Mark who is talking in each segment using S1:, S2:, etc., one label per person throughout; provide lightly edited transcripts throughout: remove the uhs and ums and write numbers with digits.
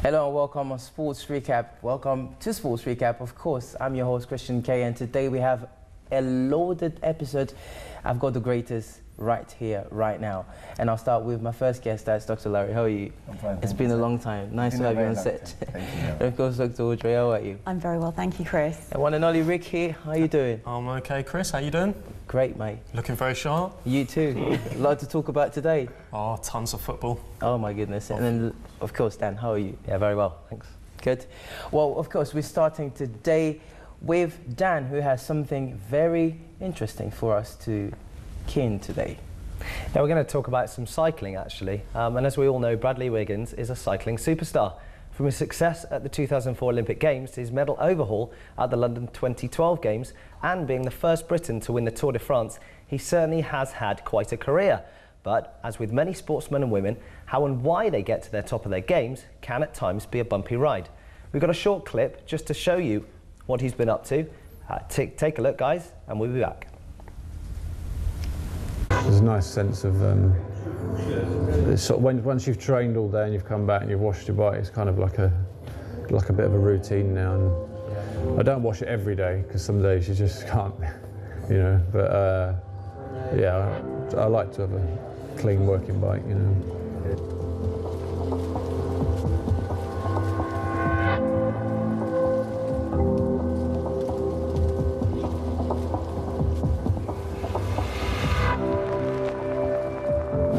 S1: Hello and welcome on Sports Recap. Welcome to Sports Recap. Of course, I'm your host Christian K, and today we have a loaded episode. I've got the greatest right here, right now. And I'll start with my first guest, that's Dr. Larry. How are you?
S2: I'm fine.
S1: It's been a long time. Nice to have you on set.
S2: Thank you.
S1: And of course, Dr. Audrey, how are you?
S3: I'm very well, thank you, Chris.
S1: And one and only Rick here. How are you doing?
S4: I'm okay, Chris. How you doing?
S1: Great, mate.
S4: Looking very sharp.
S1: You too. A lot to talk about today.
S4: Oh, tons of football.
S1: Oh my goodness. And then, of course, Dan, how are you?
S5: Yeah, very well, thanks.
S1: Good. Well, of course, we're starting today with Dan, who has something very interesting for us to key in today.
S5: Now we're going to talk about some cycling, actually. And as we all know, Bradley Wiggins is a cycling superstar. From his success at the 2004 Olympic Games to his medal overhaul at the London 2012 Games and being the first Briton to win the Tour de France, he certainly has had quite a career. But as with many sportsmen and women, how and why they get to the top of their games can at times be a bumpy ride. We've got a short clip just to show you what he's been up to. Take a look, guys, and we'll be back.
S6: There's a nice sense of, once you've trained all day and you've come back and you've washed your bike, it's kind of like a bit of a routine now. And I don't wash it every day because some days you just can't, you know. But yeah, I like to have a clean working bike, you know.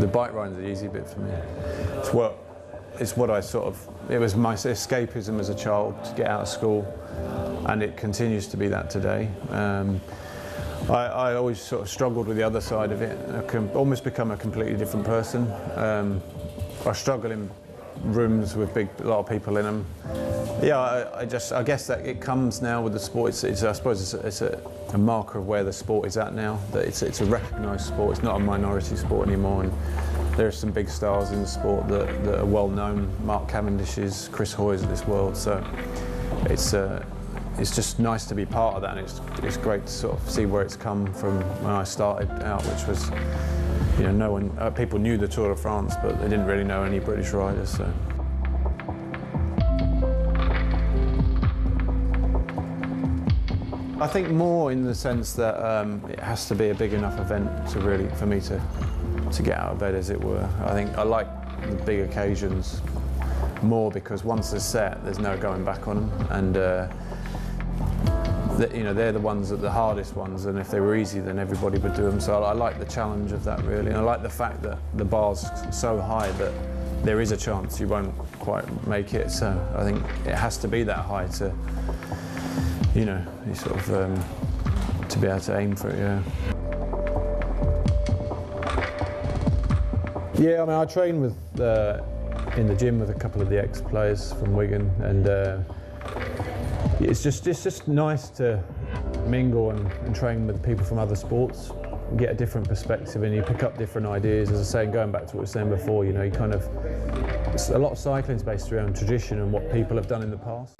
S6: The bike ride's the easy bit for me. It's what I sort of, it was my escapism as a child to get out of school, and it continues to be that today. I always sort of struggled with the other side of it. I can almost become a completely different person. I struggle in rooms with a lot of people in them. Yeah, I guess that it comes now with the sport. I suppose it's a marker of where the sport is at now. That it's a recognised sport. It's not a minority sport anymore. And there are some big stars in the sport that are well known. Mark Cavendish's, Chris Hoy's of this world. So it's just nice to be part of that. And it's great to sort of see where it's come from when I started out, which was, you know, people knew the Tour de France, but they didn't really know any British riders. So. I think more in the sense that it has to be a big enough event for me to get out of bed, as it were. I think I like the big occasions more because once they're set, there's no going back on them, and you know, they're the ones that the hardest ones, and if they were easy, then everybody would do them. So I like the challenge of that, really, and I like the fact that the bar's so high that there is a chance you won't quite make it. So I think it has to be that high to, you know, you sort of to be able to aim for it. Yeah. Yeah, I mean, I train with in the gym with a couple of the ex-players from Wigan, and it's just nice to mingle and train with people from other sports, get a different perspective, and you pick up different ideas. As I say, going back to what we were saying before, you know, you kind of, a lot of cycling is based around tradition and what people have done in the past.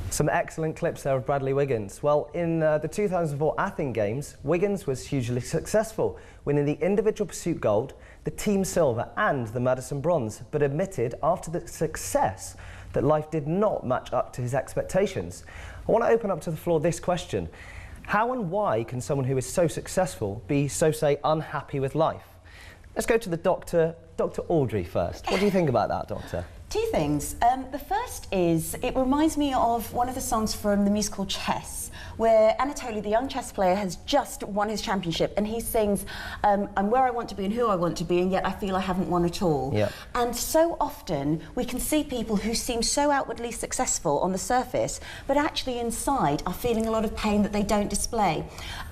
S5: Some excellent clips there of Bradley Wiggins. Well, in the 2004 Athens Games, Wiggins was hugely successful, winning the individual pursuit gold, the team silver and the Madison bronze, but admitted after the success that life did not match up to his expectations. I want to open up to the floor this question. How and why can someone who is so successful be so, say, unhappy with life? Let's go to the Dr. Audrey first. What do you think about that, Doctor?
S3: Two things. The first is, it reminds me of one of the songs from the musical Chess, where Anatoly, the young chess player, has just won his championship, and he sings, I'm where I want to be and who I want to be, and yet I feel I haven't won at all.
S5: Yep.
S3: And so often we can see people who seem so outwardly successful on the surface, but actually inside are feeling a lot of pain that they don't display.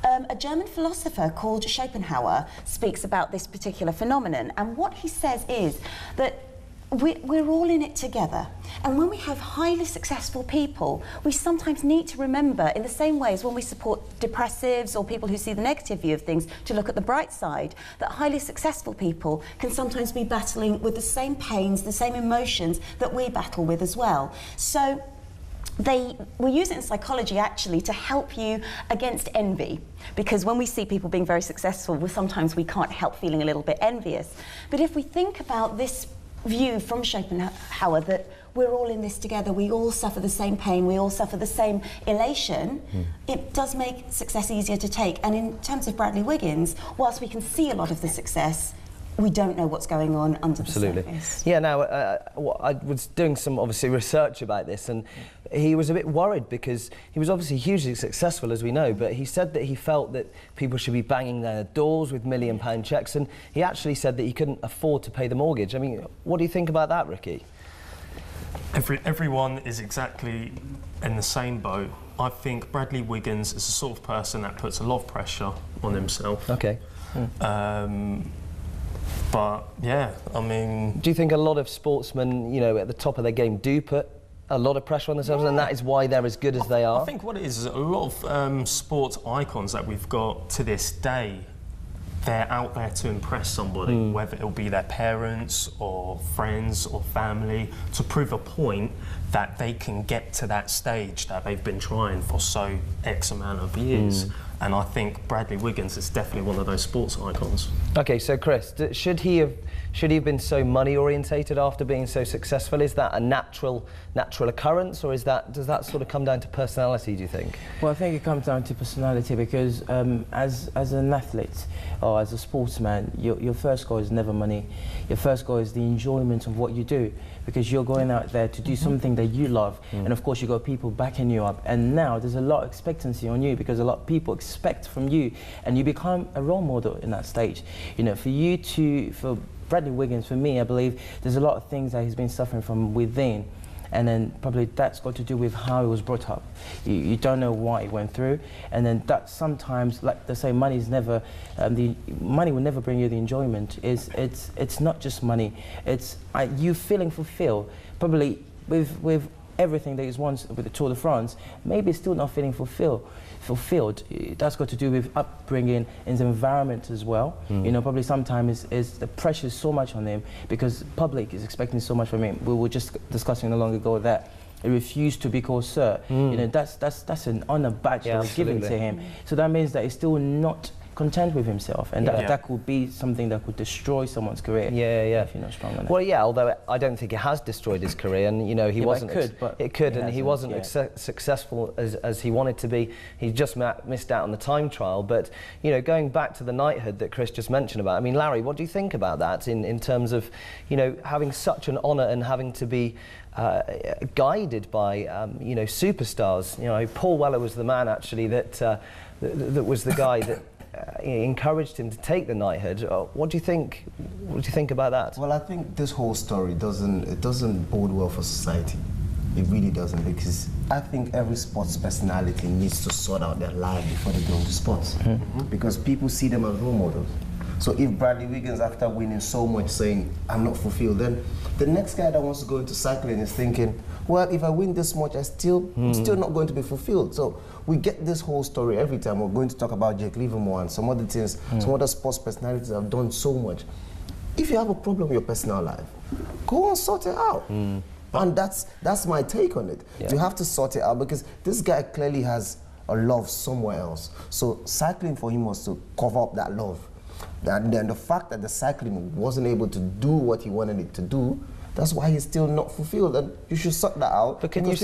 S3: A German philosopher called Schopenhauer speaks about this particular phenomenon, and what he says is that we're all in it together, and when we have highly successful people, we sometimes need to remember, in the same way as when we support depressives or people who see the negative view of things, to look at the bright side, that highly successful people can sometimes be battling with the same pains, the same emotions that we battle with as well. So we use it in psychology actually to help you against envy, because when we see people being very successful, sometimes we can't help feeling a little bit envious. But if we think about this view from Schopenhauer that we're all in this together, we all suffer the same pain, we all suffer the same elation, it does make success easier to take. And in terms of Bradley Wiggins, whilst we can see a lot of the success, we don't know what's going on under the surface.
S5: Yeah, now, I was doing some, obviously, research about this, and he was a bit worried because he was obviously hugely successful, as we know, but he said that he felt that people should be banging their doors with £1 million checks, and he actually said that he couldn't afford to pay the mortgage. I mean, what do you think about that, Ricky?
S4: Everyone is exactly in the same boat. I think Bradley Wiggins is the sort of person that puts a lot of pressure on himself.
S5: Okay.
S4: But yeah, I mean,
S5: do you think a lot of sportsmen, you know, at the top of their game do put a lot of pressure on themselves, and that is why they're as good as they are?
S4: I think what it is a lot of sports icons that we've got to this day, they're out there to impress somebody, whether it'll be their parents or friends or family, to prove a point that they can get to that stage that they've been trying for so X amount of years. And I think Bradley Wiggins is definitely one of those sports icons.
S5: Okay, so Chris, should he have been so money orientated after being so successful? Is that a natural occurrence, or does that sort of come down to personality, do you think?
S1: Well, I think it comes down to personality because as an athlete or as a sportsman, your first goal is never money. Your first goal is the enjoyment of what you do, because you're going out there to do something that you love, and of course you got people backing you up. And now there's a lot of expectancy on you because a lot of people expect from you, and you become a role model in that stage. You know, for Bradley Wiggins, for me, I believe there's a lot of things that he's been suffering from within, and then probably that's got to do with how he was brought up. You don't know what he went through, and then that sometimes, like they say, money is never, the money will never bring you the enjoyment. It's not just money. It's you feeling fulfilled. Probably with everything that he's won with the Tour de France, maybe still not feeling fulfilled. That's got to do with upbringing and the environment as well. You know, probably sometimes is the pressure is so much on him because public is expecting so much from him. We were just discussing not long ago that he refused to be called sir. You know, that's an honor badge that was given to him. So that means that he's still not content with himself, and that could be something that could destroy someone's career. If you're not strong enough.
S5: Well, yeah, although I don't think it has destroyed his career, and you know he wasn't.
S1: It could,
S5: and he wasn't successful as he wanted to be. He just missed out on the time trial. But you know, going back to the knighthood that Chris just mentioned about, I mean, Larry, what do you think about that in terms of, you know, having such an honour and having to be guided by you know, superstars? You know, Paul Weller was the man actually that was the guy that encouraged him to take the knighthood. What do you think? What do you think about that?
S2: Well, I think this whole story doesn't bode well for society. It really doesn't, because I think every sports personality needs to sort out their life before they go into sports, because people see them as role models. So if Bradley Wiggins, after winning so much, saying I'm not fulfilled, then the next guy that wants to go into cycling is thinking, well, if I win this much, I'm still not going to be fulfilled. So we get this whole story every time. We're going to talk about Jake Livermore and some other things, some other sports personalities that have done so much. If you have a problem with your personal life, go and sort it out. And that's my take on it. You have to sort it out, because this guy clearly has a love somewhere else. So cycling for him was to cover up that love. And then the fact that the cycling wasn't able to do what he wanted it to do, that's why he's still not fulfilled, and you should sort that out.
S5: But can you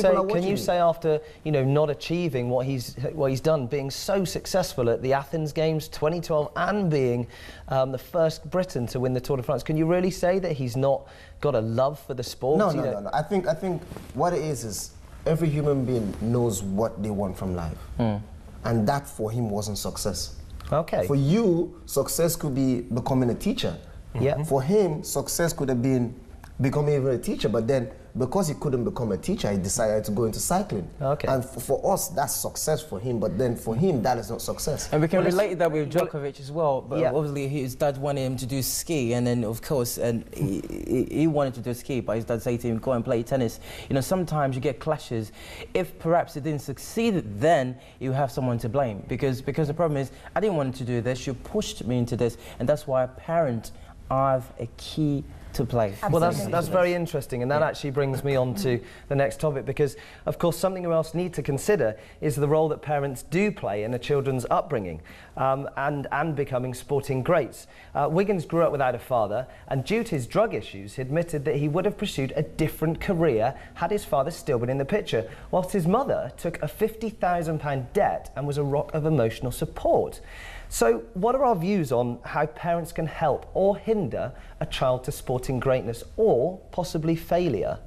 S5: say after, you know, not achieving what he's done, being so successful at the Athens Games 2012 and being the first Briton to win the Tour de France, can you really say that he's not got a love for the sport?
S2: No. I think what it is every human being knows what they want from life, and that for him wasn't success.
S5: Okay.
S2: For you, success could be becoming a teacher.
S5: Yeah.
S2: For him, success could have been becoming even a teacher, but then because he couldn't become a teacher, he decided to go into cycling.
S5: Okay.
S2: And for us, that's success for him, but then for him, that is not success.
S1: And we can relate that with Djokovic as well, but obviously his dad wanted him to do ski, and then of course, and he wanted to do ski, but his dad said to him, go and play tennis. You know, sometimes you get clashes. If perhaps it didn't succeed, then you have someone to blame, because the problem is, I didn't want to do this, you pushed me into this, and that's why a parent have a key to play.
S5: Well, that's very interesting, and that actually brings me on to the next topic, because, of course, something we else need to consider is the role that parents do play in a children's upbringing and becoming sporting greats. Wiggins grew up without a father, and due to his drug issues, he admitted that he would have pursued a different career had his father still been in the picture, whilst his mother took a £50,000 debt and was a rock of emotional support. So, what are our views on how parents can help or hinder a child to sporting greatness or possibly failure?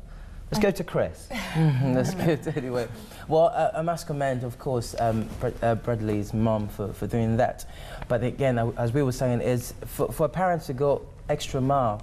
S5: Let's go to Chris.
S1: That's good, anyway. Well, I must commend, of course, Bradley's mum for doing that. But again, as we were saying, is for parents to go extra mile,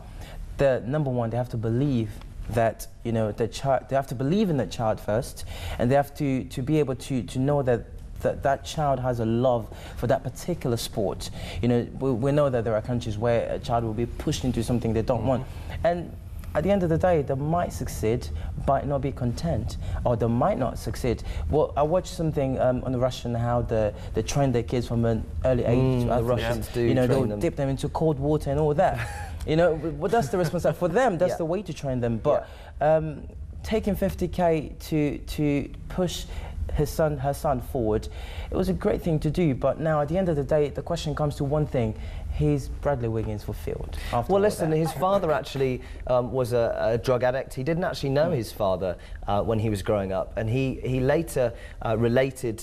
S1: the number one, they have to believe that, you know, the child, they have to believe in the child first, and they have to be able to know that child has a love for that particular sport. You know, we know that there are countries where a child will be pushed into something they don't want. And at the end of the day, they might succeed, but not be content, or they might not succeed. Well, I watched something on the Russian, how they train their kids from an early age.
S5: The Russians do.
S1: You know, they'll
S5: them.
S1: dip them into cold water and all that. You know, but that's the responsibility for them. That's the way to train them. But taking 50k to push her son forward, it was a great thing to do. But now, at the end of the day, the question comes to one thing: he's Bradley Wiggins fulfilled.
S5: Well, listen, his father actually was a drug addict. He didn't actually know his father when he was growing up, and he later related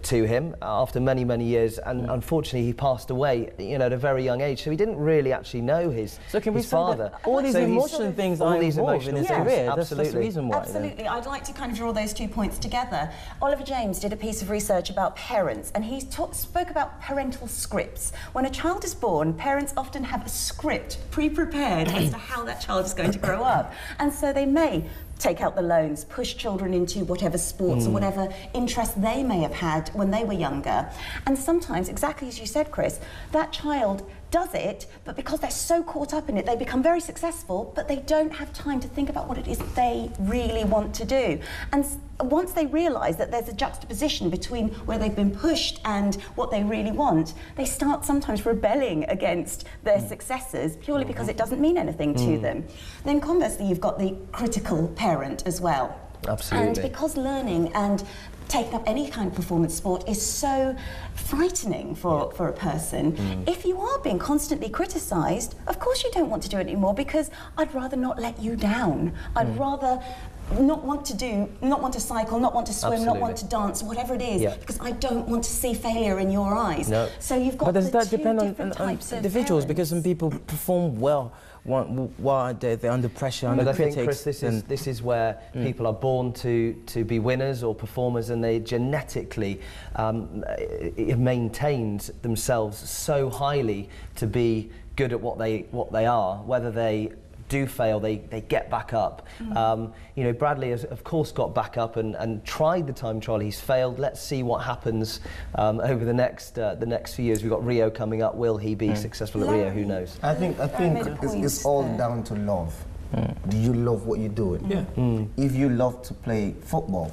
S5: to him after many, many years, and unfortunately he passed away, you know, at a very young age, so he didn't really actually know his father.
S1: So can we say that all these emotional things are involved in his career? That's the reason why.
S3: Absolutely. I'd like to kind of draw those 2 points together. Oliver James did a piece of research about parents, and he spoke about parental scripts. When a child is born, parents often have a script pre-prepared as to how that child is going to grow up. And so they may take out the loans, push children into whatever sports or whatever interest they may have had when they were younger. And sometimes, exactly as you said, Chris, that child does it, but because they're so caught up in it, they become very successful, but they don't have time to think about what it is they really want to do. And once they realise that there's a juxtaposition between where they've been pushed and what they really want, they start sometimes rebelling against their successes purely because it doesn't mean anything to them. Then conversely, you've got the critical parent as well.
S5: Absolutely.
S3: And because learning and taking up any kind of performance sport is so frightening for a person, if you are being constantly criticised, of course you don't want to do it anymore, because I'd rather not let you down. I'd rather not want to cycle, not want to swim, not want to dance, whatever it is, because I don't want to see failure in your eyes. No. So you've got
S1: But does that
S3: two
S1: depend
S3: different
S1: on
S3: types of
S1: individuals?
S3: parents.
S1: Because some people perform well while they're under pressure, under
S5: But I think,
S1: critics.
S5: Chris, this is where people are born to be winners or performers, and they genetically have maintained themselves so highly to be good at what they are. Whether they do fail, they get back up. You know, Bradley has, of course, got back up and tried the time trial. He's failed. Let's see what happens over the next few years. We've got Rio coming up. Will he be successful at Rio? Who knows?
S2: I think it's all down to love. Do you love what you're doing?
S4: Yeah.
S2: If you love to play football,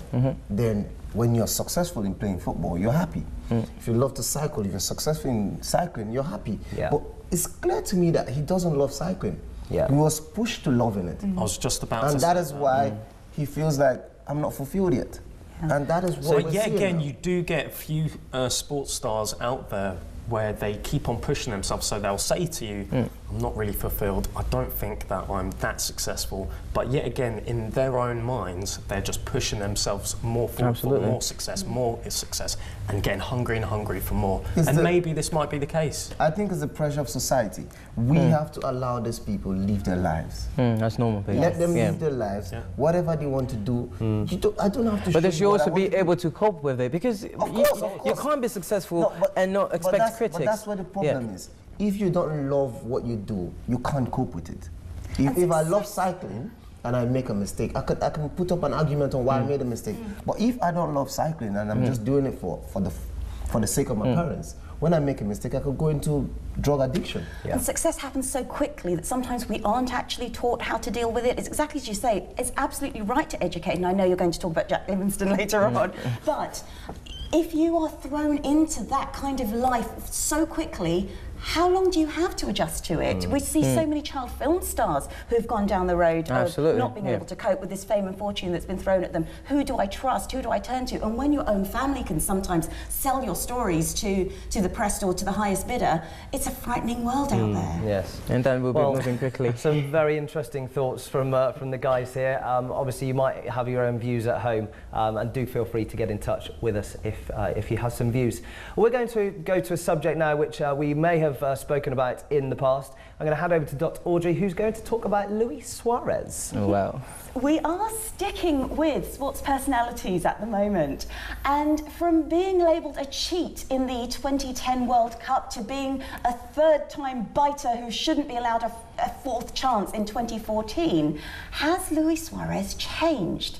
S2: then when you're successful in playing football, you're happy. If you love to cycle, if you're successful in cycling, you're happy.
S5: Yeah.
S2: But it's clear to me that he doesn't love cycling.
S5: Yeah.
S2: He was pushed to loving it.
S4: I was just about to
S2: And
S4: say
S2: that is why he feels like, I'm not fulfilled yet. And that is what
S4: So
S2: we're
S4: yet
S2: seeing
S4: again,
S2: now.
S4: you do get a few sports stars out there where they keep on pushing themselves, so they'll say to you, I'm not really fulfilled, I don't think that I'm that successful, but yet again, in their own minds, they're just pushing themselves more forward for more success, and getting hungry and hungry for more. And maybe this might be the case.
S2: I think it's the pressure of society. We have to allow these people live their lives.
S1: That's normal.
S2: Let them live their lives. Whatever they want to do, I don't have to.
S1: But they should
S2: show you what
S1: also
S2: I
S1: be
S2: want to
S1: able to cope with it, because you can't be successful and not expect critics.
S2: But that's where the problem is. If you don't love what you do, you can't cope with it. If I love cycling and I make a mistake, I can put up an argument on why I made a mistake. But if I don't love cycling and I'm just doing it for the sake of my parents, when I make a mistake, I could go into drug addiction.
S3: And success happens so quickly that sometimes we aren't actually taught how to deal with it. It's exactly as you say, it's absolutely right to educate, and I know you're going to talk about Jack Livingston later on, but if you are thrown into that kind of life so quickly, how long do you have to adjust to it? We see so many child film stars who've gone down the road
S1: Absolutely,
S3: of not being able to cope with this fame and fortune that's been thrown at them. Who do I trust? Who do I turn to? And when your own family can sometimes sell your stories to the press or to the highest bidder, it's a frightening world out there.
S5: Yes.
S1: And then we'll be moving quickly.
S5: Some very interesting thoughts from the guys here. Obviously, you might have your own views at home, and do feel free to get in touch with us if you have some views. We're going to go to a subject now which we may have spoken about in the past. I'm going to hand over to Dr. Audrey, who's going to talk about Luis Suarez.
S1: Oh, wow.
S3: We are sticking with sports personalities at the moment, and from being labelled a cheat in the 2010 World Cup to being a third-time biter who shouldn't be allowed a fourth chance in 2014, has Luis Suarez changed?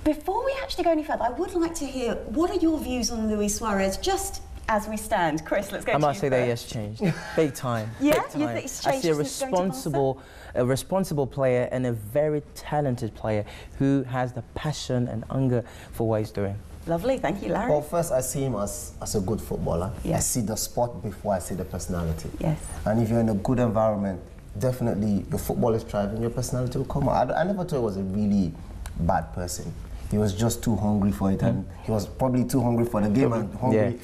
S3: Before we actually go any further, I would like to hear, what are your views on Luis Suarez just as we stand? Chris, let's go to you
S1: I must say that he
S3: first.
S1: has changed. Big time.
S3: Yeah?
S1: Big
S3: You
S1: time.
S3: think he's
S1: I
S3: changed
S1: see
S3: since going to
S1: a responsible player and a very talented player who has the passion and hunger for what he's doing.
S3: Lovely, thank you, Larry.
S2: Well, first, I see him as a good footballer.
S3: Yeah.
S2: I see the sport before I see the personality.
S3: Yes.
S2: And if you're in a good environment, definitely your football is thriving, your personality will come out. I never thought he was a really bad person. He was just too hungry for it, and he was probably too hungry for the game and hungry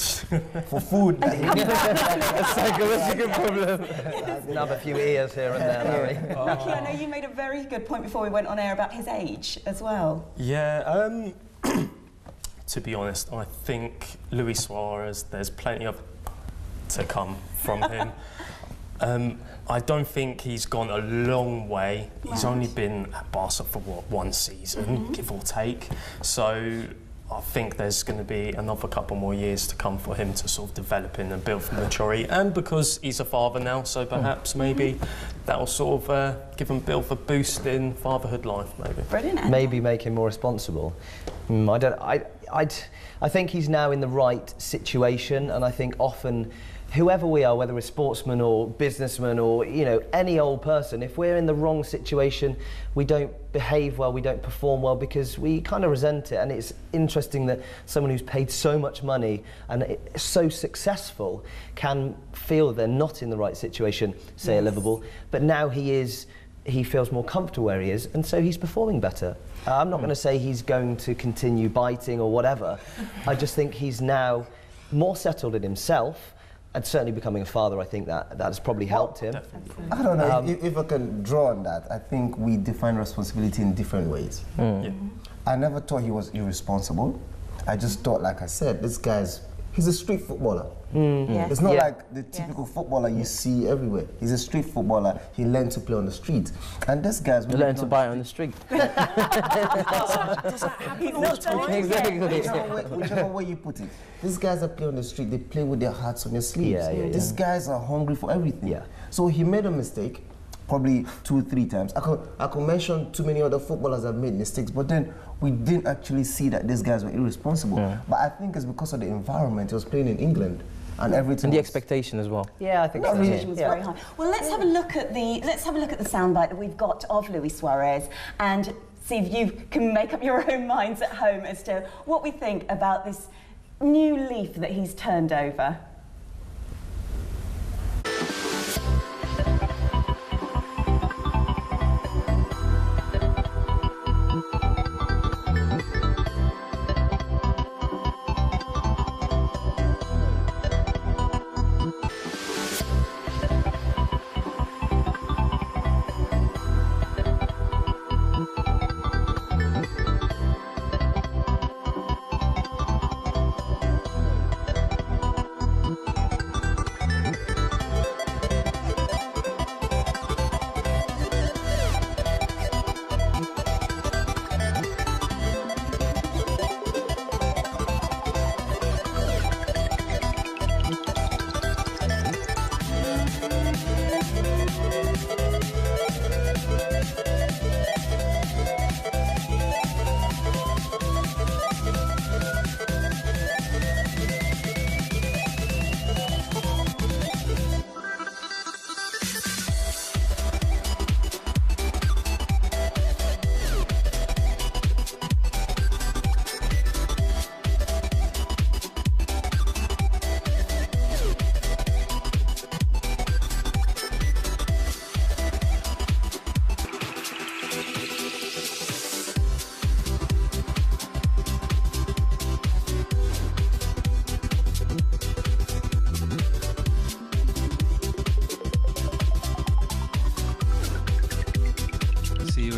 S2: for food.
S1: A psychological problem.
S5: Another few ears here and there, Larry.
S3: Lucky, I know you made a very good point before we went on air about his age as well.
S4: Yeah, to be honest, I think Luis Suarez, there's plenty of to come from him. I don't think he's gone a long way. He's only been at Barca for, what, one season, give or take. So I think there's going to be another couple more years to come for him to sort of develop in and build for maturity. And because he's a father now, so perhaps maybe that'll sort of give him a bit of a boost in fatherhood life, maybe.
S3: Brilliant.
S5: Maybe make him more responsible. I think he's now in the right situation, and I think often whoever we are, whether we're sportsmen or businessmen or, you know, any old person, if we're in the wrong situation, we don't behave well, we don't perform well because we kind of resent it. And it's interesting that someone who's paid so much money and is so successful can feel they're not in the right situation, say at Liverpool, but now he feels more comfortable where he is, and so he's performing better. I'm not going to say he's going to continue biting or whatever. I just think he's now more settled in himself, and certainly becoming a father. I think that has probably helped him.
S2: I don't know, if I can draw on that, I think we define responsibility in different ways.
S4: Yeah.
S2: I never thought he was irresponsible. I just thought, like I said, he's a street footballer.
S3: Yeah.
S2: It's not like the typical footballer you see everywhere. He's a street footballer. He learned to play on the street. And this guy's
S1: You learn to buy on the street.
S2: Whichever way you put it. These guys that play on the street, they play with their hearts on their sleeves. These guys are hungry for everything.
S5: Yeah.
S2: So he made a mistake, probably 2 or 3 times. I could mention too many other footballers that made mistakes, but then we didn't actually see that these guys were irresponsible. But I think it's because of the environment. He was playing in England. And everything.
S1: And the expectation as well.
S5: Yeah, I think so.
S3: Expectation was very high. Well, let's have a look at the soundbite that we've got of Luis Suarez and see if you can make up your own minds at home as to what we think about this new leaf that he's turned over.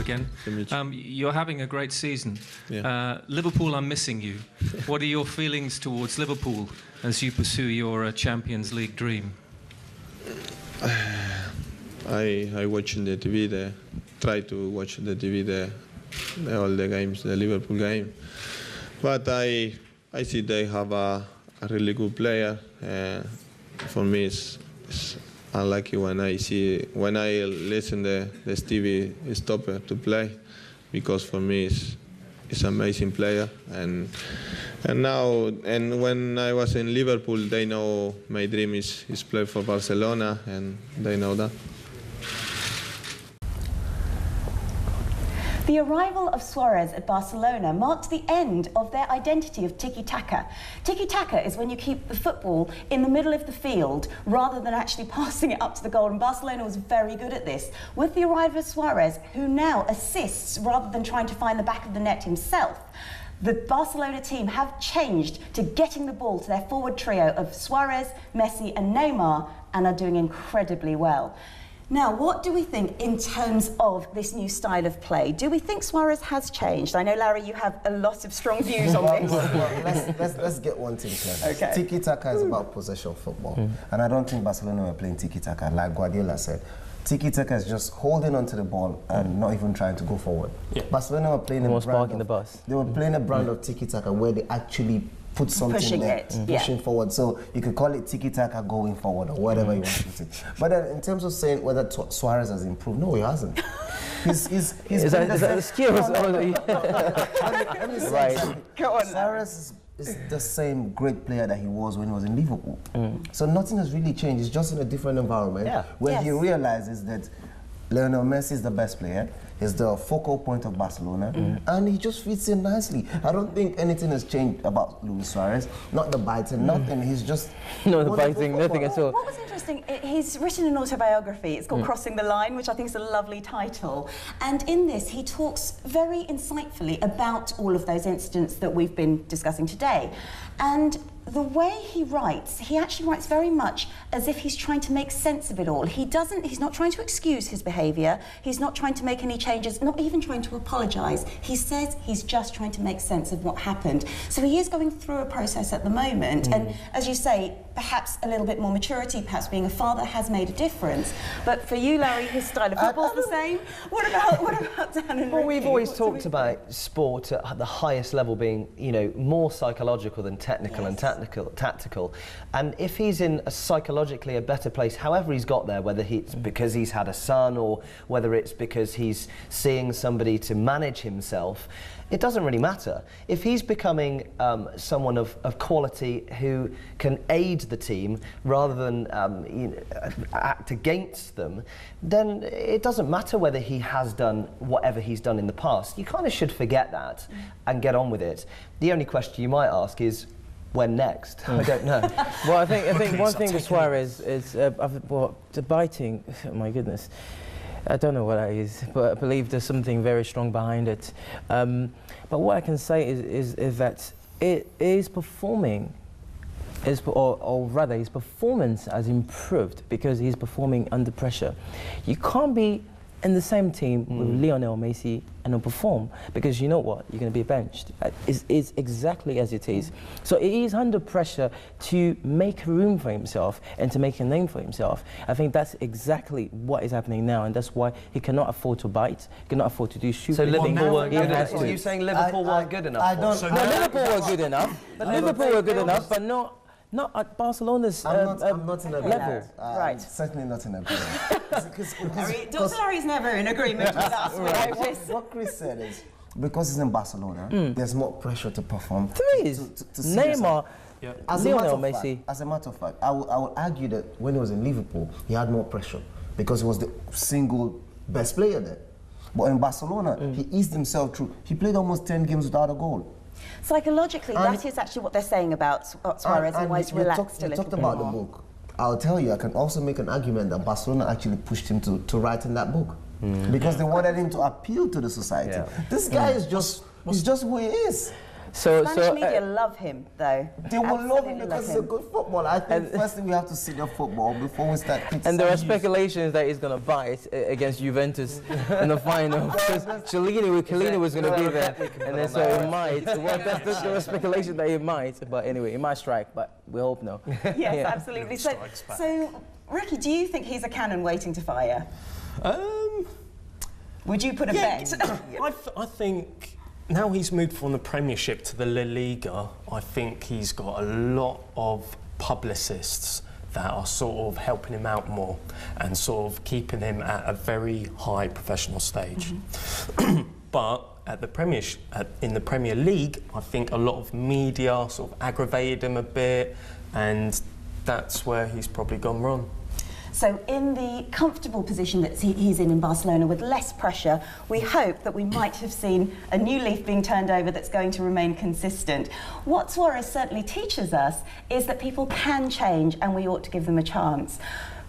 S7: again. You're having a great season.
S8: Yeah.
S7: Liverpool are missing you. What are your feelings towards Liverpool as you pursue your Champions League dream?
S8: I watch in the TV there, try to watch the TV there, all the games, the Liverpool game. But I see they have a really good player. For me, it's unlucky when I listen the Stevie stop to play, because for me it's amazing player. And when I was in Liverpool, they know my dream is play for Barcelona, and they know that.
S3: The arrival of Suarez at Barcelona marked the end of their identity of tiki-taka. Tiki-taka is when you keep the football in the middle of the field rather than actually passing it up to the goal, and Barcelona was very good at this. With the arrival of Suarez, who now assists rather than trying to find the back of the net himself, the Barcelona team have changed to getting the ball to their forward trio of Suarez, Messi and Neymar, and are doing incredibly well. Now, what do we think in terms of this new style of play? Do we think Suarez has changed? I know, Larry, you have a lot of strong views on this.
S2: Let's get one thing clear.
S3: Okay.
S2: Tiki-taka is about possession football. And I don't think Barcelona were playing tiki-taka, like Guardiola said. Tiki-taka is just holding onto the ball and not even trying to go forward. Yeah. Barcelona were playing They were playing a brand of tiki-taka where they actually put something
S3: pushing
S2: there, pushing forward. So you could call it tiki-taka going forward or whatever you want to put it. But then in terms of saying whether Suarez has improved, no, he hasn't. Is that
S1: the skills?
S2: Right. Go on. Suarez is the same great player that he was when he was in Liverpool. So nothing has really changed. It's just in a different environment where he realizes that Lionel Messi is the best player. He's the focal point of Barcelona, and he just fits in nicely. I don't think anything has changed about Luis Suarez. Not the biting, nothing. He's just
S1: no the biting, nothing at all.
S3: What was interesting, he's written an autobiography. It's called Crossing the Line, which I think is a lovely title. And in this, he talks very insightfully about all of those incidents that we've been discussing today. And the way he writes, he actually writes very much as if he's trying to make sense of it all. He's not trying to excuse his behaviour, he's not trying to make any changes, not even trying to apologise. He says he's just trying to make sense of what happened. So he is going through a process at the moment, and as you say, perhaps a little bit more maturity, perhaps being a father has made a difference. But for you, Larry, his style of football's the same. What about Dan and Ricky?
S5: Well, we've always talked about sport at the highest level being, more psychological than technical and tactical. And if he's in psychologically a better place, however he's got there, whether it's because he's had a son or whether it's because he's seeing somebody to manage himself, it doesn't really matter. If he's becoming someone of quality who can aid the team rather than act against them, then it doesn't matter whether he has done whatever he's done in the past. You kind of should forget that and get on with it. The only question you might ask is, when next? I don't know.
S1: Well, I think one thing with Suarez is the biting. Oh my goodness, I don't know what that is, but I believe there's something very strong behind it. But what I can say is that it is performing, or rather, his performance has improved because he's performing under pressure. You can't be in the same team with Lionel Messi and not perform, because you know what, you're going to be benched. It's exactly as it is. So he is under pressure to make room for himself and to make a name for himself. I think that's exactly what is happening now, and that's why he cannot afford to bite, he cannot afford to do stupid
S5: things. So Liverpool weren't good
S1: enough?
S5: Are you saying Liverpool weren't good enough?
S1: Liverpool were good enough. Liverpool were good enough, but not at Barcelona's
S2: I'm not in agreement.
S1: level.
S2: Right. Certainly not in agreement.
S3: Dr. Larry's never in agreement with us.
S2: What Chris said is, because he's in Barcelona, there's more pressure to perform.
S1: There is. Neymar, Lionel Messi.
S2: As a matter of fact, I would argue that when he was in Liverpool, he had more pressure because he was the single best player there. But in Barcelona, he eased himself through. He played almost 10 games without a goal.
S3: Psychologically, that is actually what they're saying about Suarez and why he's relaxed a little bit.
S2: You talked about the book. I'll tell you, I can also make an argument that Barcelona actually pushed him to write in that book. Because they wanted him to appeal to the society. This guy is just, he's just who he is.
S3: Spanish media love him, though.
S2: They will love him
S3: Absolutely
S2: because he's a good footballer. I think firstly we have to see the football before we start criticizing.
S1: And there are speculations that he's going to bite against Juventus in the final because Chiellini was going to be there, and then so he might. Well, that's the speculation that he might. But anyway, he might strike, but we hope no.
S3: Yes, absolutely. So, Ricky, do you think he's a cannon waiting to fire? Would you put a bet?
S4: I think now he's moved from the Premiership to the La Liga, I think he's got a lot of publicists that are sort of helping him out more and sort of keeping him at a very high professional stage. But at the Premiership, in the Premier League, I think a lot of media sort of aggravated him a bit, and that's where he's probably gone wrong.
S3: So in the comfortable position that he's in Barcelona with less pressure, we hope that we might have seen a new leaf being turned over that's going to remain consistent. What Suarez certainly teaches us is that people can change and we ought to give them a chance.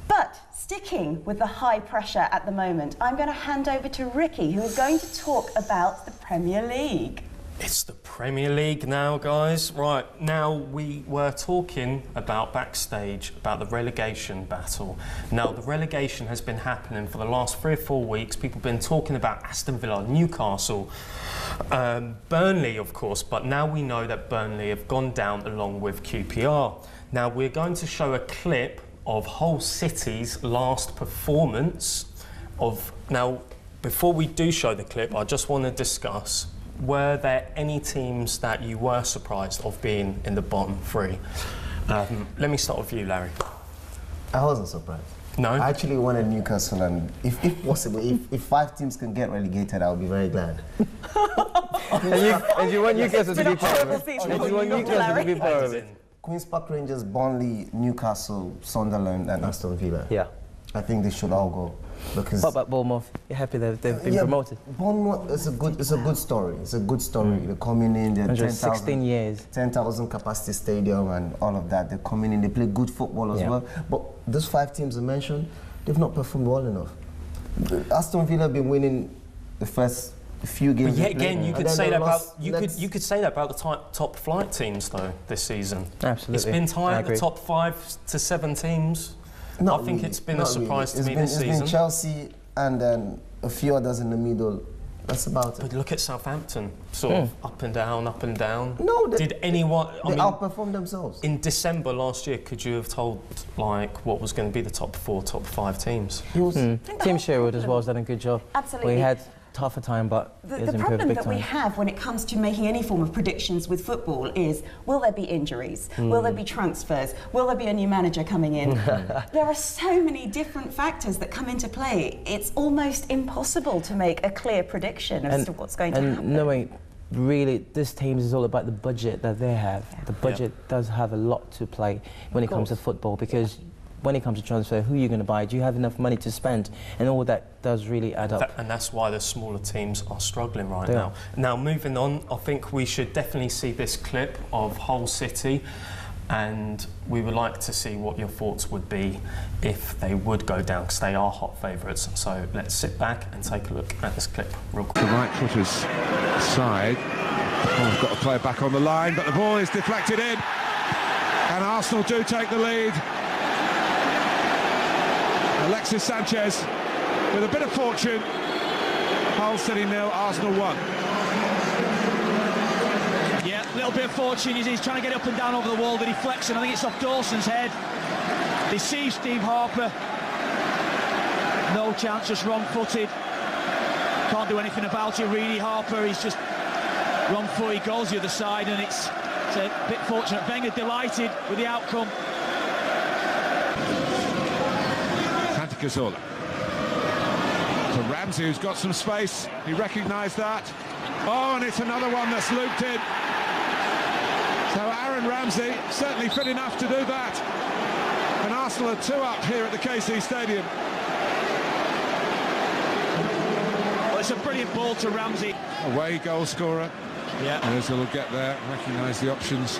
S3: But sticking with the high pressure at the moment, I'm going to hand over to Ricky, who is going to talk about the Premier League.
S4: It's the Premier League now, guys. Right, now we were talking about backstage, about the relegation battle. Now, the relegation has been happening for the last 3 or 4 weeks. People have been talking about Aston Villa, Newcastle, Burnley, of course, but now we know that Burnley have gone down along with QPR. Now, we're going to show a clip of Hull City's last performance of... Now, before we do show the clip, I just want to discuss, were there any teams that you were surprised of being in the bottom 3? Let me start with you, Larry.
S2: I wasn't surprised.
S4: No?
S2: I actually wanted Newcastle, and if possible, if 5 teams can get relegated, I'll be very glad.
S1: and you want Newcastle to be part of it? And you want Newcastle to be part of it?
S2: Queen's Park Rangers, Burnley, Newcastle, Sunderland, and Aston Villa.
S5: Yeah.
S2: I think they should all go. Because
S1: what about Bournemouth? You're happy they've been promoted?
S2: Bournemouth is a good story. It's a good story. They're coming in. They're
S1: 16 years.
S2: 10,000 capacity stadium and all of that. They're coming in. They play good football as well. But those 5 teams I mentioned, they've not performed well enough. Aston Villa have been winning the first few games.
S4: But yet again, you could say that about you could say that about the top flight teams though this season.
S1: Absolutely.
S4: It's been tight. The top 5 to 7 teams. I think it's been a surprise to me this season.
S2: It's been Chelsea and then a few others in the middle. That's about it.
S4: But look at Southampton, sort of up and down, up and down.
S2: No,
S4: did anyone?
S2: They outperformed themselves.
S4: In December last year, could you have told like what was going to be the top 4, top 5 teams?
S1: Tim Sherwood as well has done a good job.
S3: Absolutely.
S1: We had tougher time, but
S3: the problem that we have when it comes to making any form of predictions with football is, will there be injuries? Will there be transfers? Will there be a new manager coming in? There are so many different factors that come into play. It's almost impossible to make a clear prediction as to what's going to happen.
S1: And knowing, really, this team is all about the budget that they have. The budget does have a lot to play when it comes to football, because when it comes to transfer, who are you going to buy? Do you have enough money to spend? And all that does really add up.
S4: And that's why the smaller teams are struggling right now. Now, moving on, I think we should definitely see this clip of Hull City, and we would like to see what your thoughts would be if they would go down, because they are hot favourites. So let's sit back and take a look at this clip real quick.
S9: The right footer's side. Oh, got a player back on the line, but the ball is deflected in, and Arsenal do take the lead. Alexis Sanchez with a bit of fortune. Hull City 0, Arsenal 1.
S10: Yeah, a little bit of fortune. He's trying to get up and down over the wall. The deflection, I think it's off Dawson's head. Deceives Steve Harper. No chance, just wrong-footed. Can't do anything about it, really. Harper, he's just wrong-footed. He goes the other side, and it's a bit fortunate. Wenger delighted with the outcome.
S9: Cazorla. For Ramsey, who's got some space. He recognised that. Oh, and it's another one that's looped in. So Aaron Ramsey, certainly fit enough to do that. And Arsenal are 2 up here at the KC Stadium.
S10: Well, it's a brilliant ball to Ramsey.
S9: Away goal scorer.
S10: Yeah.
S9: And Ozil will get there, recognise the options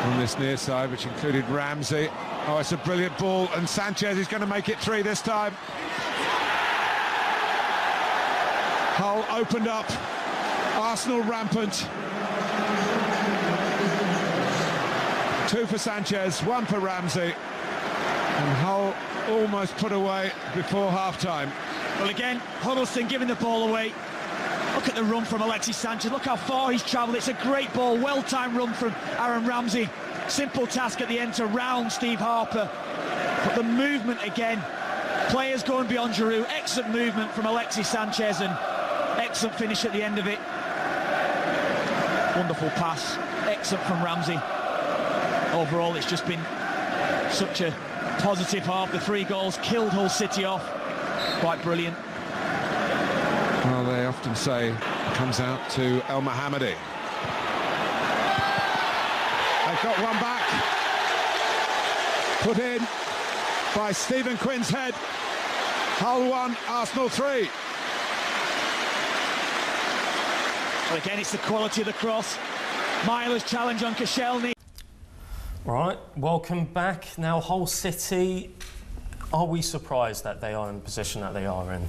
S9: on this near side, which included Ramsey. Oh, it's a brilliant ball, and Sanchez is going to make it 3 this time. Hull opened up, Arsenal rampant. 2 for Sanchez, 1 for Ramsey. And Hull almost put away before half-time.
S10: Well, again, Huddleston giving the ball away. Look at the run from Alexis Sanchez. Look how far he's travelled. It's a great ball. Well-timed run from Aaron Ramsey. Simple task at the end to round Steve Harper. But the movement again. Players going beyond Giroud. Excellent movement from Alexis Sanchez and excellent finish at the end of it. Wonderful pass. Excellent from Ramsey. Overall, it's just been such a positive half. The 3 goals killed Hull City off. Quite brilliant.
S9: Well, they often say it comes out to El Mohammadi. They've got one back. Put in by Stephen Quinn's head. Hull 1, Arsenal 3.
S10: Well, again, it's the quality of the cross. Myler's challenge on Koscielny.
S4: Right, welcome back. Now, Hull City, are we surprised that they are in the position that they are in?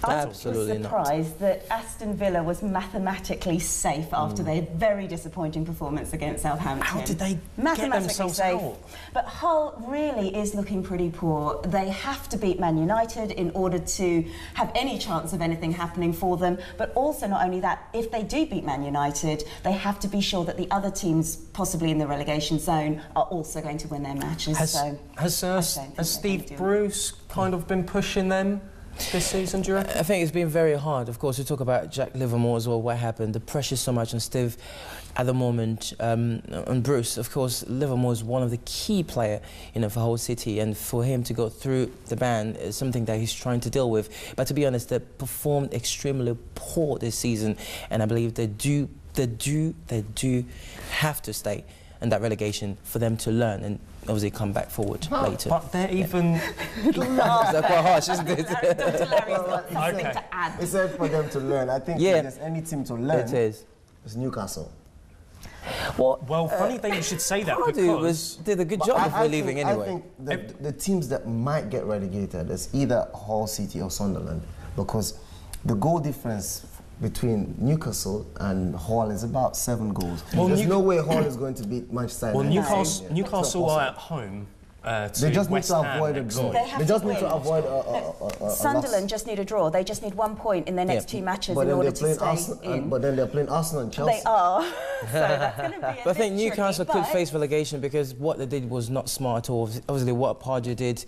S1: Absolutely not.
S3: I was surprised that Aston Villa was mathematically safe after their very disappointing performance against Southampton.
S4: How did they
S3: mathematically
S4: get themselves
S3: safe.
S4: out?
S3: But Hull really is looking pretty poor. They have to beat Man United in order to have any chance of anything happening for them. But also, not only that, if they do beat Man United, they have to be sure that the other teams, possibly in the relegation zone, are also going to win their matches.
S4: Has Steve Bruce kind of been pushing them this season, do you reckon?
S1: I think it's been very hard. Of course, we talk about Jack Livermore as well, what happened. The pressure's so much on Steve at the moment. On Bruce, of course, Livermore is one of the key players, for Hull City, and for him to go through the ban is something that he's trying to deal with. But to be honest, they performed extremely poor this season, and I believe they do have to stay in that relegation for them to learn and obviously come back forward later.
S4: But they're even...
S1: That's quite harsh, isn't it?
S3: Dr. Larry's got something to add.
S2: It's said for them to learn. I think if there's any team to learn, it's Newcastle.
S4: Well, funny that you should say that because...
S1: did a good job before leaving anyway.
S2: I think the teams that might get relegated is either Hull City or Sunderland, because the goal difference between Newcastle and Hull is about 7 goals. Well, there's no way Hull is going to beat Manchester United.
S4: Well, Newcastle are at home.
S2: They just need to avoid a draw. They just need to avoid a
S3: Sunderland just need a draw. They just need 1 point in their next 2 matches in order to stay in.
S2: But then they're playing Arsenal and Chelsea.
S3: They are. So that's going to be
S1: But I think Newcastle could face relegation because what they did was not smart at all. Obviously, what Pardew did,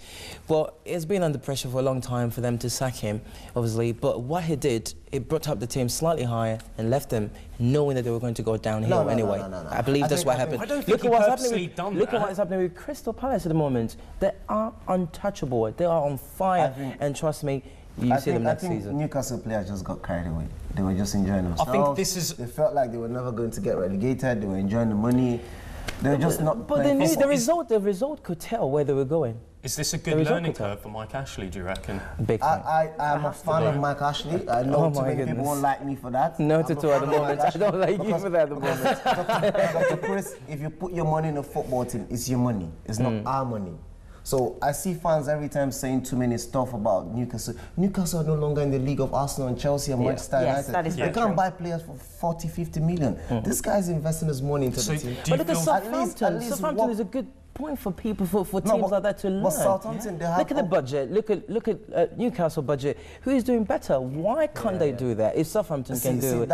S1: well, it's been under pressure for a long time for them to sack him, obviously. But what he did, it brought up the team slightly higher and left them knowing that they were going to go downhill anyway.
S2: No.
S1: I believe that's what happened.
S4: I don't think look
S1: at what's happening with Crystal Palace at the moment. They are untouchable. They are on fire. And trust me, you see them next season.
S2: I think Newcastle players just got carried away. They were just enjoying themselves.
S4: I think this is...
S2: They felt like they were never going to get relegated. They were enjoying the money. They were just not.
S1: But they knew the result could tell where they were going.
S4: Is this a good learning curve for Mike Ashley, do you reckon?
S1: Big time.
S2: I'm a fan of Mike Ashley. I know too many people won't like me for that.
S1: Not at all at the moment. I don't like you for that at the moment.
S2: Dr. Chris, if you put your money in a football team, it's your money. It's not our money. So I see fans every time saying too many stuff about Newcastle. Newcastle are no longer in the league of Arsenal and Chelsea and Manchester United.
S3: Yes, that is
S2: they can't buy players for 40, 50 million. This guy's investing his money into the team.
S1: But look at Southampton. Southampton is a good point for people, for teams like that to learn.
S2: But Southampton, they have...
S1: Look at the budget. Look at Newcastle budget. Who is doing better? Why can't they do that? If Southampton can do it,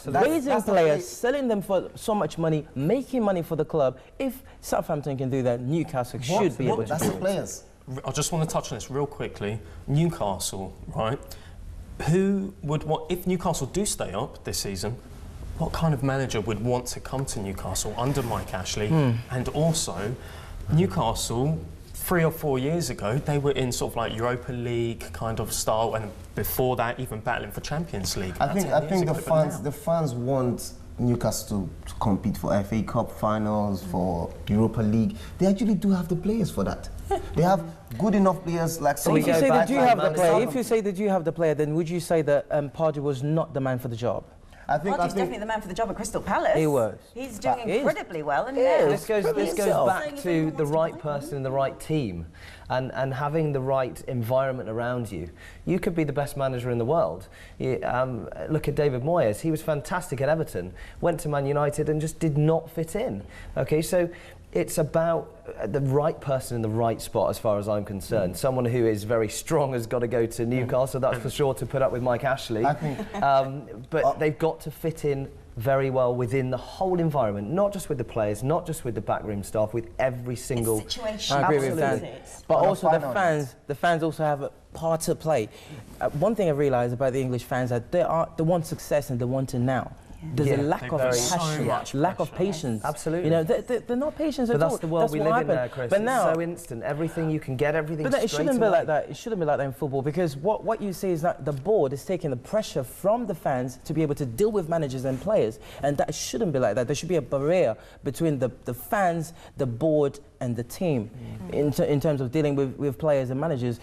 S1: raising players, selling them for so much money, making money for the club. If Southampton can do that, Newcastle should be able to do it.
S2: That's the players.
S4: I just want to touch on this real quickly. Newcastle, right? Who would want, if Newcastle do stay up this season, what kind of manager would want to come to Newcastle under Mike Ashley? And also, Newcastle, 3 or 4 years ago, they were in sort of like Europa League kind of style, and before that, even battling for Champions League.
S2: I think the fans want Newcastle to compete for FA Cup finals, for Europa League. They actually do have the players for that. They have good enough players like...
S1: So if you say that you have the player, if you say that you have the player, then would you say that Pardew was not the man for the job?
S3: Pardew's definitely the man for the job at Crystal Palace.
S1: He was.
S3: He's doing incredibly well. And
S5: this goes back to the right person in the right team and having the right environment around you. You could be the best manager in the world. Look at David Moyes. He was fantastic at Everton, went to Man United and just did not fit in. Okay, so It's about the right person in the right spot as far as I'm concerned. Someone who is very strong has got to go to Newcastle, that's for sure, to put up with Mike Ashley.
S2: I think,
S5: but they've got to fit in very well within the whole environment, not just with the players, not just with the backroom staff, with every single
S3: situation.
S1: I agree with that. But also the fans also have a part to play. One thing I realised about the English fans that they want success and they want it now. There's a lack of passion, lack of patience.
S5: Absolutely.
S1: You know, they're not patient at all.
S5: But that's the world we live in now, Chris.
S1: But now,
S5: it's so instant. Everything you can get, everything
S1: but it
S5: straight
S1: shouldn't
S5: away.
S1: be like that. It shouldn't be like that in football, because what you see is that the board is taking the pressure from the fans to be able to deal with managers and players, and that shouldn't be like that. There should be a barrier between the fans, the board, and the team in terms of dealing with players and managers.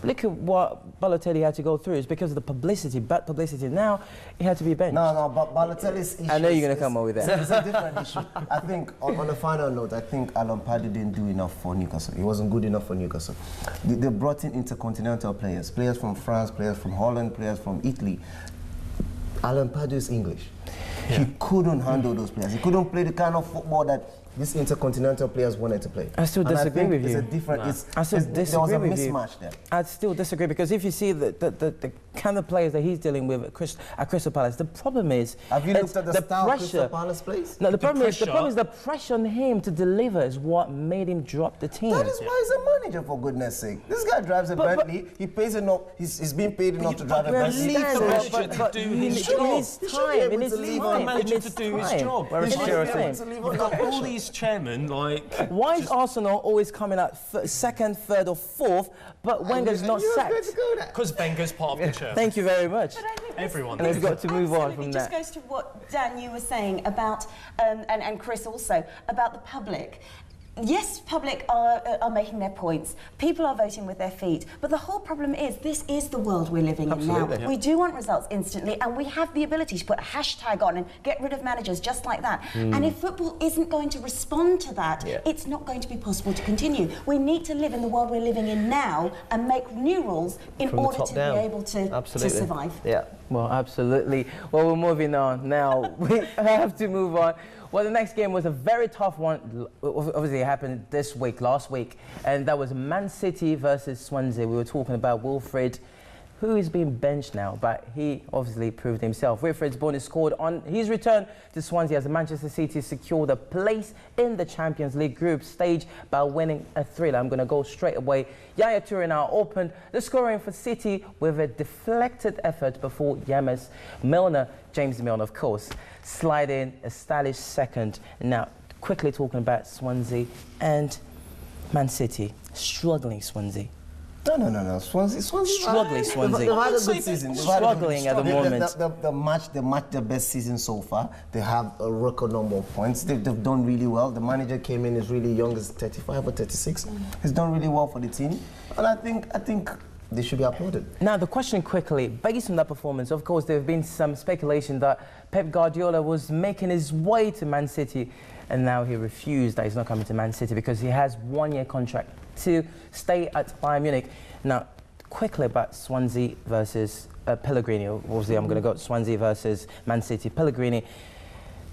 S1: Look at what Balotelli had to go through. It's because of the publicity, bad publicity. Now he had to be benched.
S2: No, but Balotelli's issue.
S1: I know you're going to come up with that.
S2: It's a different issue. I think, on a final note, I think Alan Pardew didn't do enough for Newcastle. He wasn't good enough for Newcastle. They brought in intercontinental players from France, players from Holland, players from Italy. Alan Pardew is English. Yeah. He couldn't handle those players. He couldn't play the kind of football that these intercontinental players wanted to play.
S1: I still disagree with you.
S2: It's a different.
S1: No.
S2: There was a mismatch there.
S1: I still disagree, because if you see the kind of players that he's dealing with at Crystal Palace, the problem is.
S2: Have you looked at the style
S1: pressure
S2: Crystal Palace plays?
S1: No, the problem is the pressure on him to deliver is what made him drop the team.
S2: That is why he's a manager, for goodness sake. This guy drives a Bentley. He pays enough. He's being paid enough to drive a Bentley.
S4: Leave the manager to do his job.
S1: It needs time. It needs
S4: the manager to do his job. You've got all these chairmen like.
S1: Why is Arsenal always coming out second, third, or fourth, but Wenger's not sacked?
S4: Because Wenger's part of the chair.
S1: Thank you very much.
S4: Everyone.
S1: And we've got to move on from that.
S3: It just goes to what, Dan, you were saying about, and Chris also, about the public. Yes, public are making their points. People are voting with their feet. But the whole problem is, this is the world we're living in now.
S1: Yeah.
S3: We do want results instantly, and we have the ability to put a hashtag on and get rid of managers just like that. And if football isn't going to respond to that, it's not going to be possible to continue. We need to live in the world we're living in now and make new rules in order to be able to survive.
S5: Yeah.
S1: Well, absolutely. Well, we're moving on now. We have to move on. Well, the next game was a very tough one. Obviously, it happened last week, and that was Man City versus Swansea. We were talking about Wilfried, who is being benched now, but he obviously proved himself. Wilfried's bonus scored on his return to Swansea as Manchester City secured a place in the Champions League group stage by winning a thriller. I'm going to go straight away. Yaya Toure now opened the scoring for City with a deflected effort before James Milner, of course, slide in a stylish second. Now, quickly talking about Swansea and Man City. Struggling Swansea.
S2: No. Swansea.
S1: Struggling Swansea.
S2: They've had a good season.
S1: Struggling at the moment.
S2: The match their best season so far. They have a record number of points. They've done really well. The manager came in, is really young, is 35 or 36. He's done really well for the team. And I think they should be applauded.
S1: Now, the question quickly, based on that performance, of course, there have been some speculation that Pep Guardiola was making his way to Man City, and now he refused that he's not coming to Man City because he has 1-year contract to stay at Bayern Munich. Now, quickly about Swansea versus Pellegrini. Obviously, I'm going to go Swansea versus Man City. Pellegrini,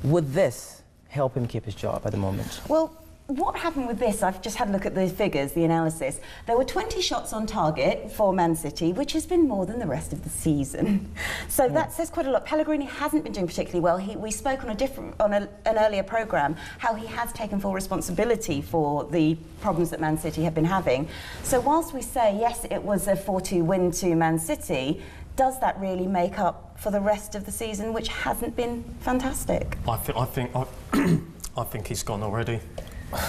S1: would this help him keep his job at the moment?
S3: Well, what happened with this, I've just had a look at the figures, the analysis. There were 20 shots on target for Man City, which has been more than the rest of the season. So that says quite a lot. Pellegrini hasn't been doing particularly well. We spoke on an earlier programme how he has taken full responsibility for the problems that Man City have been having. So whilst we say, yes, it was a 4-2 win to Man City, does that really make up for the rest of the season, which hasn't been fantastic?
S4: I think he's gone already.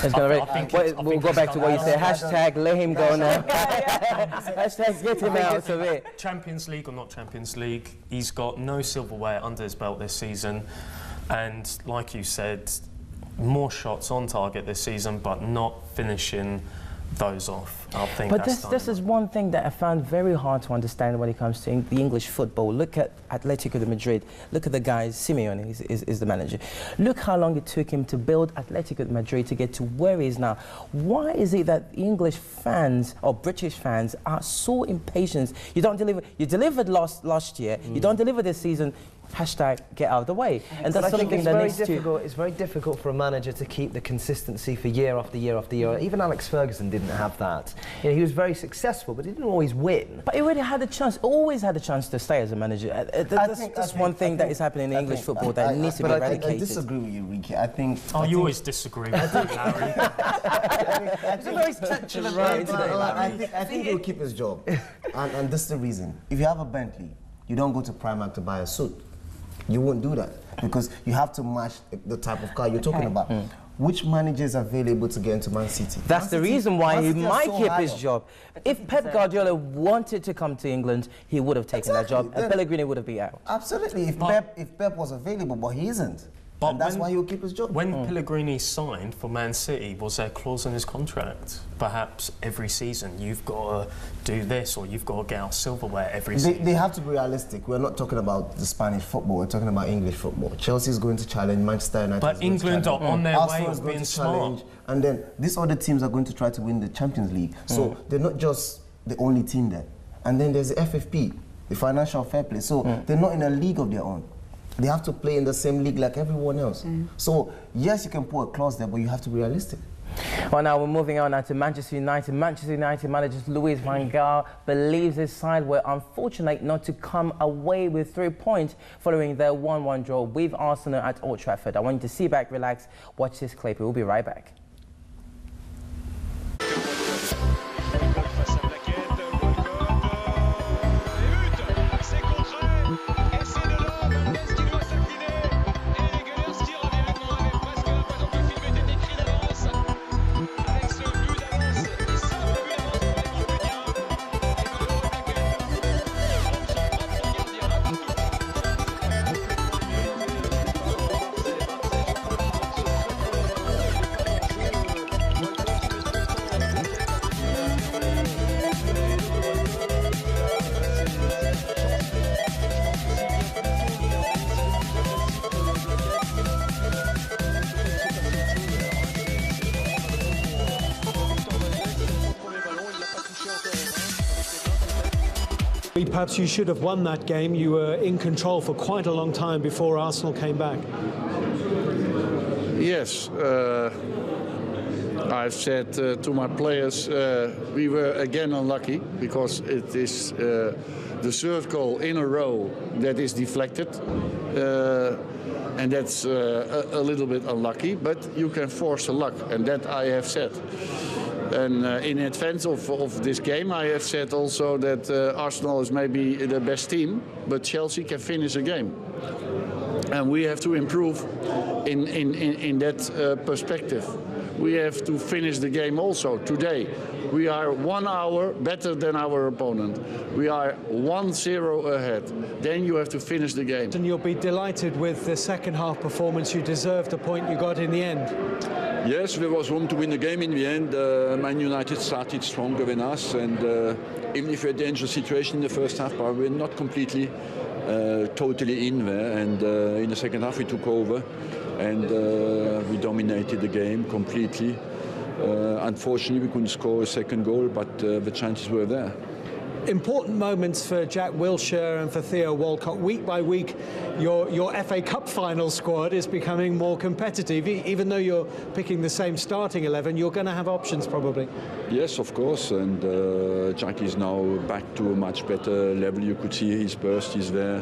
S1: We'll go back to what you said. Hashtag let him go now. Hashtag get him out of it.
S4: Champions League or not Champions League, he's got no silverware under his belt this season. And like you said, more shots on target this season, but not finishing those off. I think
S1: but this is one thing that I found very hard to understand when it comes to the English football. Look at Atletico de Madrid. Look at the guys. Simeone is the manager. Look how long it took him to build Atletico de Madrid to get to where he is now. Why is it that English fans or British fans are so impatient? You don't deliver. You delivered last year. You don't deliver this season. hashtag get out of the way. And
S5: But
S1: that's
S5: I think
S1: something
S5: it's
S1: that
S5: very
S1: needs to...
S5: difficult. It's very difficult for a manager to keep the consistency for year after year after year. Even Alex Ferguson didn't have that. You know, he was very successful, but he didn't always win.
S1: But he already had a chance, always had a chance to stay as a manager. That's one thing that is happening in English football that needs to be eradicated.
S2: I disagree with you, Ricky. I think...
S4: you always disagree with me, Larry.
S1: It's a very touching right today, Larry.
S2: I think he'll keep his job. And this is the reason. If you have a Bentley, you don't go to Primark to buy a suit. You won't do that because you have to match the type of car you're talking about. Which manager is available to get into Man City?
S1: That's the reason why he might keep his
S2: high
S1: job. If Pep Guardiola wanted to come to England, he would have taken that job, and Pellegrini would have been out.
S2: Absolutely. If Pep was available, but he isn't.
S4: But
S2: and that's why he'll keep his job.
S4: When Pellegrini signed for Man City, was there a clause in his contract? Perhaps every season you've got to do this or you've got to get out silverware every season.
S2: They have to be realistic. We're not talking about the Spanish football. We're talking about English football. Chelsea is going to challenge Manchester United.
S4: But England are on their way of being smart.
S2: And then these other teams are going to try to win the Champions League. So they're not just the only team there. And then there's the FFP, the Financial Fair Play. So they're not in a league of their own. They have to play in the same league like everyone else. So, yes, you can put a clause there, but you have to be realistic.
S1: Well, now we're moving on now to Manchester United. Manchester United manager Louis van Gaal believes his side were unfortunate not to come away with 3 points following their 1-1 draw with Arsenal at Old Trafford. I want you to sit back, relax, watch this clip. We'll be right back.
S11: Perhaps you should have won that game. You were in control for quite a long time before Arsenal came back.
S12: Yes, I've said to my players, we were again unlucky because it is the third goal in a row that is deflected. And that's a little bit unlucky, but you can force the luck, and that I have said. And in advance of this game, I have said also that Arsenal is maybe the best team, but Chelsea can finish a game. And we have to improve in that perspective. We have to finish the game also today. We are 1 hour better than our opponent. We are 1-0 ahead. Then you have to finish the game.
S11: And you'll be delighted with the second half performance. You deserved the point you got in the end.
S13: Yes, there was room to win the game in the end. Man United started stronger than us, and even if we had a dangerous situation in the first half, but we're not completely totally in there. And in the second half, we took over, and we dominated the game completely. Unfortunately, we couldn't score a second goal, but the chances were there.
S11: Important moments for Jack Wilshere and for Theo Walcott. Week by week, your FA Cup final squad is becoming more competitive. Even though you're picking the same starting 11, you're going to have options probably.
S13: Yes, of course, and Jack is now back to a much better level. You could see his burst is there.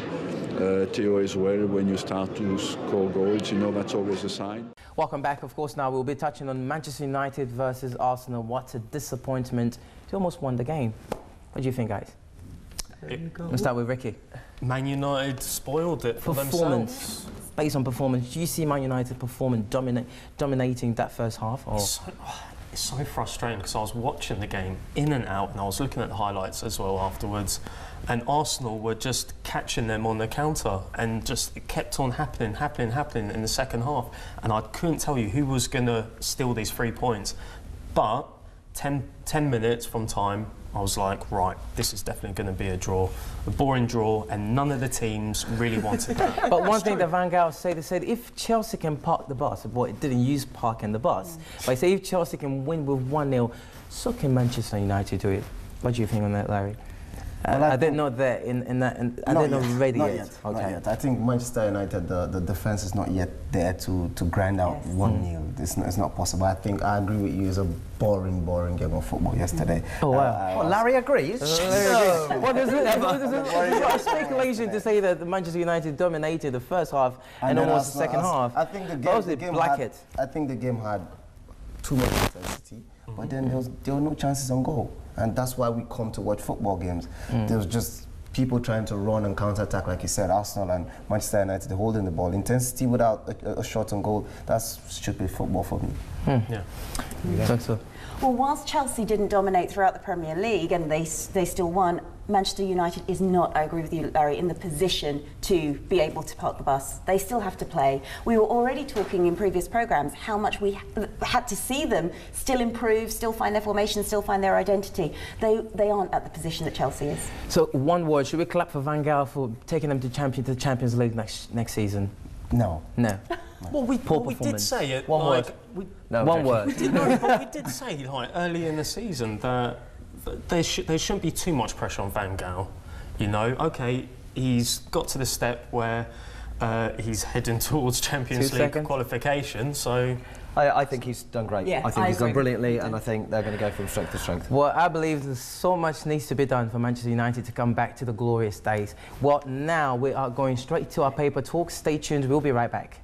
S13: Theo as well. When you start to score goals, you know that's always a sign.
S1: Welcome back. Of course, now we'll be touching on Manchester United versus Arsenal. What a disappointment. They almost won the game. What do you think, guys? We'll start with Ricky.
S4: Man United spoiled it for themselves.
S1: Based on performance, do you see Man United performing, dominating that first half? Or?
S4: It's so frustrating because I was watching the game in and out, and I was looking at the highlights as well afterwards, and Arsenal were just catching them on the counter, and just it kept on happening in the second half, and I couldn't tell you who was going to steal these 3 points. But 10 minutes from time, I was like, right, this is definitely going to be a draw. A boring draw, and none of the teams really wanted that.
S1: But one thing that Van Gaal said, they said if Chelsea can park the bus, well, it didn't use parking the bus, but he said if Chelsea can win with 1-0, so can Manchester United do it. What do you think on that, Larry? I didn't know that I didn't know ready
S2: not
S1: yet.
S2: yet.
S1: Okay.
S2: Not yet. I think Manchester United, the defense is not yet there to grind out 1-0. It's not possible. I think I agree with you. It's a boring game of football yesterday.
S1: Oh wow!
S5: Larry agrees.
S1: Well, there's speculation to say that Manchester United dominated the first half and almost the second half.
S2: I think the game had too much intensity, but then there were no chances on goal, and that's why we come to watch football games. There was just people trying to run and counter-attack, like you said. Arsenal and Manchester United holding the ball. Intensity without a shot on goal, that's stupid football for me.
S4: Yeah.
S1: So.
S3: Well, whilst Chelsea didn't dominate throughout the Premier League and they still won, Manchester United is not, I agree with you, Larry, in the position to be able to park the bus. They still have to play. We were already talking in previous programmes how much we had to see them still improve, still find their formation, still find their identity. They aren't at the position that Chelsea is.
S1: So, one word, should we clap for Van Gaal for taking them to the Champions League next season?
S2: No.
S1: No.
S4: Well, we did say it.
S5: One word.
S1: One word.
S4: But we did say early in the season that there shouldn't be too much pressure on Van Gaal. You know, okay, he's got to the step where he's heading towards Champions League qualification, so...
S5: I think he's done great.
S3: Yeah,
S5: I think he's done brilliantly, and I think they're going to go from strength to strength.
S1: Well, I believe there's so much needs to be done for Manchester United to come back to the glorious days. Well, now we are going straight to our paper talk. Stay tuned, we'll be right back.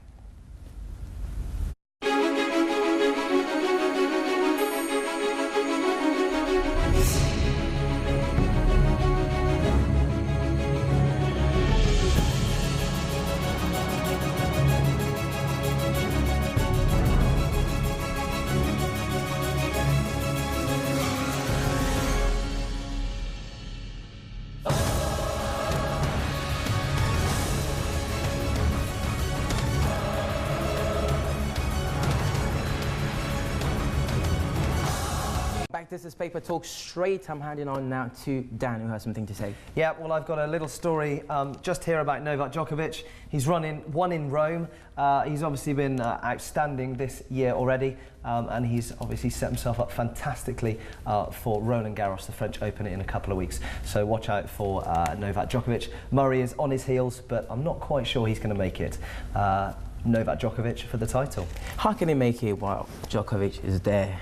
S1: This is Paper Talk Straight. I'm handing on now to Dan, who has something to say.
S5: Yeah, well, I've got a little story just here about Novak Djokovic. He's won in Rome. He's obviously been outstanding this year already, and he's obviously set himself up fantastically for Roland Garros, the French Open, in a couple of weeks. So watch out for Novak Djokovic. Murray is on his heels, but I'm not quite sure he's going to make it. Novak Djokovic for the title.
S1: How can he make it while Djokovic is there?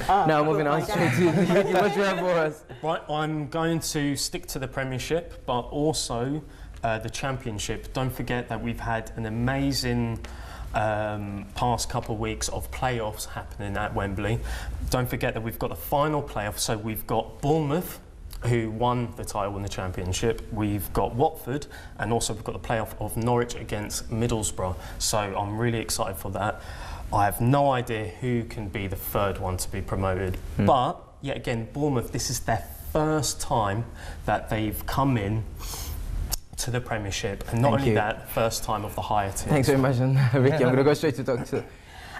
S1: Now moving on straight to what you have for us.
S4: Right, I'm going to stick to the Premiership, but also the Championship. Don't forget that we've had an amazing past couple of weeks of playoffs happening at Wembley. Don't forget that we've got the final playoff, so we've got Bournemouth, who won the title in the Championship. We've got Watford, and also we've got the playoff of Norwich against Middlesbrough. So I'm really excited for that. I have no idea who can be the third one to be promoted. But, yet again, Bournemouth, this is their first time that they've come in to the Premiership. And not only that, first time of the higher tiers.
S1: Thanks very much, and Ricky. I'm going to go straight to Dr.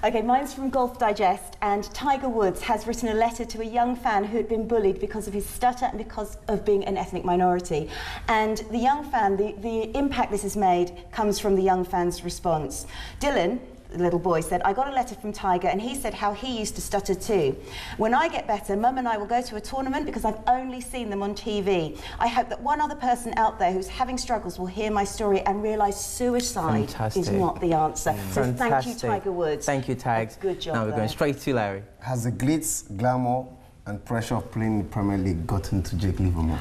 S3: Okay, mine's from Golf Digest, and Tiger Woods has written a letter to a young fan who had been bullied because of his stutter and because of being an ethnic minority. And the young fan, the impact this has made comes from the young fan's response. Dylan, the little boy, said, I got a letter from Tiger and he said how he used to stutter too. When I get better, Mum and I will go to a tournament because I've only seen them on TV. I hope that one other person out there who's having struggles will hear my story and realise suicide is not the answer. So thank you, Tiger Woods.
S1: Thank you, Tags.
S3: Good job.
S1: Now we're going straight to Larry.
S2: Has the glitz, glamour and pressure of playing in the Premier League gotten to Jake Livermore?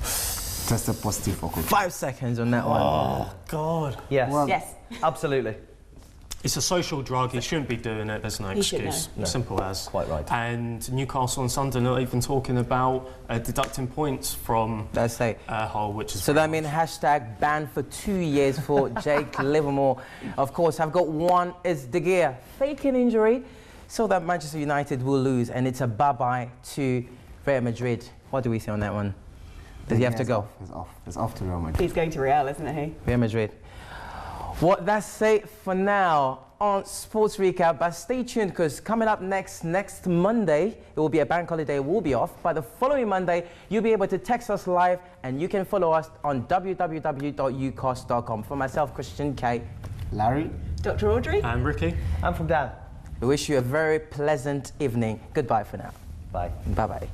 S2: Tested positive for COVID.
S1: 5 seconds on that one.
S4: Oh, God.
S5: Yes.
S3: Well, yes.
S5: Absolutely.
S4: It's a social drug, he shouldn't be doing it, there's no excuse.
S5: No.
S4: Simple as.
S5: Quite right.
S4: And Newcastle and Sunderland are even talking about deducting points from Hull, which is...
S1: So that means hashtag ban for 2 years for Jake Livermore. Of course, I've got one, is De Gea faking injury so that Manchester United will lose, and it's a bye-bye to Real Madrid. What do we say on that one? Does he have to go?
S2: He's off to Real Madrid.
S3: He's going to Real, isn't he?
S1: Real Madrid. Well, that's it for now on Sports Recap, but stay tuned because coming up next Monday, it will be a bank holiday, we'll be off. By the following Monday, you'll be able to text us live and you can follow us on www.ucast.com. For myself, Christian K.
S2: Larry.
S3: Dr. Audrey.
S4: And Ricky.
S5: I'm from Dan.
S1: We wish you a very pleasant evening. Goodbye for now.
S5: Bye.
S1: Bye-bye.